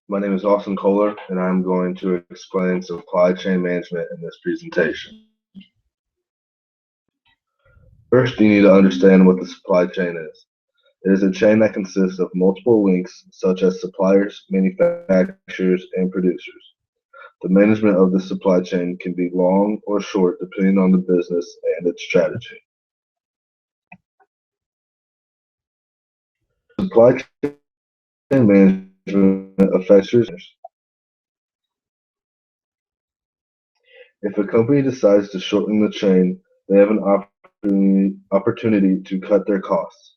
My name is Austin Kohler, and I'm going to explain supply chain management in this presentation. First, you need to understand what the supply chain is. It is a chain that consists of multiple links, such as suppliers, manufacturers, and producers. The management of the supply chain can be long or short depending on the business and its strategy. Supply chain management affects users. If a company decides to shorten the chain, they have an opportunity to cut their costs.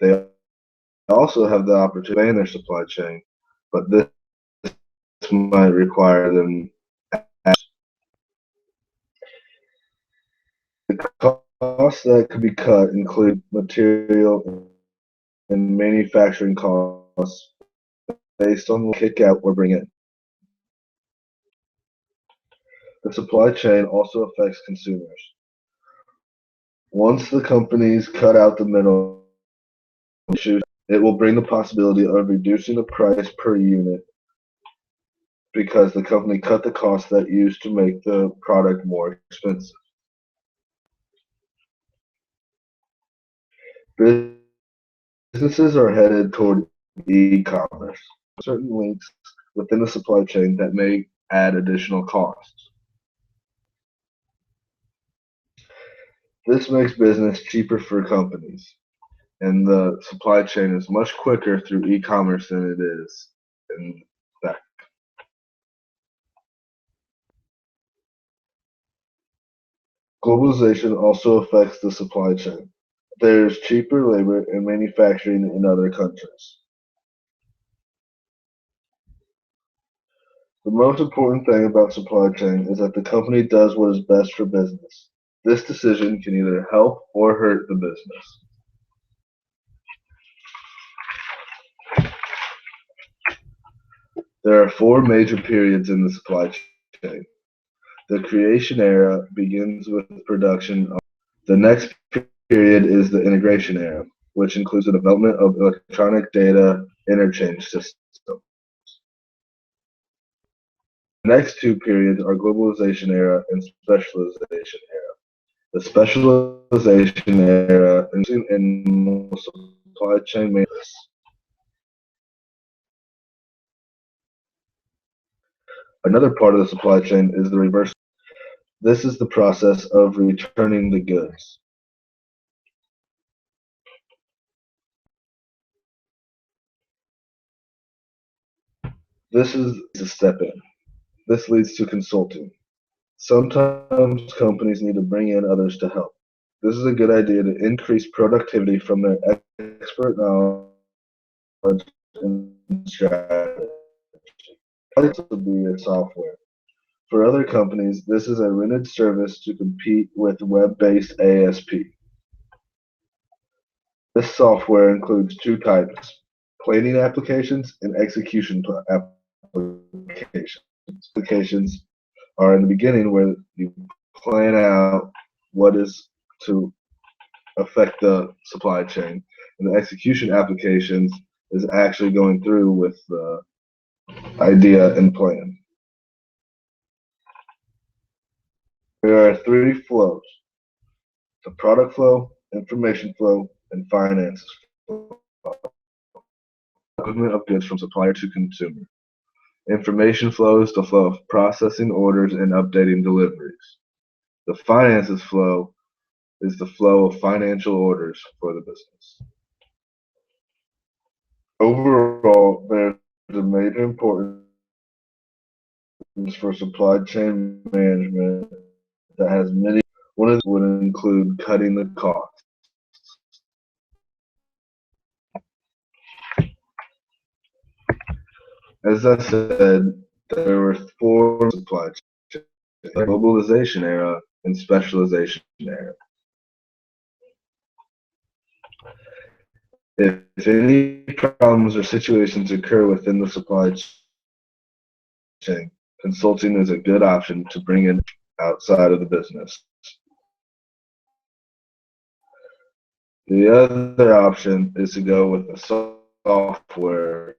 They also have the opportunity to expand their supply chain, but this might require them. The costs that could be cut include material and manufacturing costs based on kick out or bring in. The supply chain also affects consumers. Once the companies cut out the middle issues, it will bring the possibility of reducing the price per unit because the company cut the costs that used to make the product more expensive. Businesses are headed toward e-commerce. Certain links within the supply chain that may add additional costs. This makes business cheaper for companies, and the supply chain is much quicker through e-commerce than it is in fact. Globalization also affects the supply chain. There's cheaper labor and manufacturing in other countries. The most important thing about supply chain is that the company does what is best for business. This decision can either help or hurt the business. There are four major periods in the supply chain. The creation era begins with production. The next period is the integration era, which includes the development of electronic data interchange systems. The next two periods are globalization era and specialization era. The specialization era is in supply chain management. Another part of the supply chain is the reverse. This is the process of returning the goods. This is a step in. This leads to consulting. Sometimes companies need to bring in others to help. This is a good idea to increase productivity from their expert knowledge and strategy. This would be a software. For other companies, this is a rented service to compete with web-based ASP. This software includes two types: planning applications and execution applications. Applications are in the beginning where you plan out what is to affect the supply chain, and the execution applications is actually going through with the idea and plan. There are three flows: the product flow, information flow, and finance flow. Movement of goods from supplier to consumer. Information flow is the flow of processing orders and updating deliveries. The finances flow is the flow of financial orders for the business. Overall, there's a major importance for supply chain management that has many. One of these would include cutting the cost. As I said, there were four supply chains: the globalization era and specialization era. If any problems or situations occur within the supply chain, consulting is a good option to bring in outside of the business. The other option is to go with a software